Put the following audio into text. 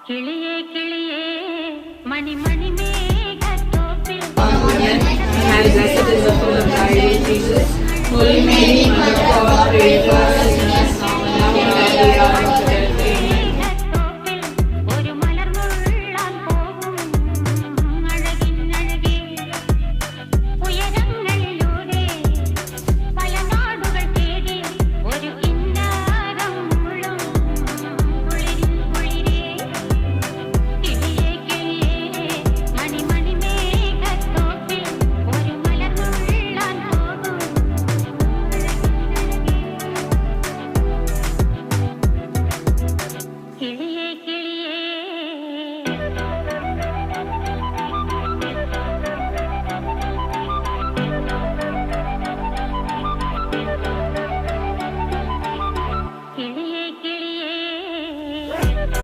കിളിയേ കിളിയേ മണി മണി മേഘത്തോപ്പിൽ As blessed is the fruit of thy womb, Jesus. Holy Mary, Mother of God, pray for us sinners now and at the hour of our death.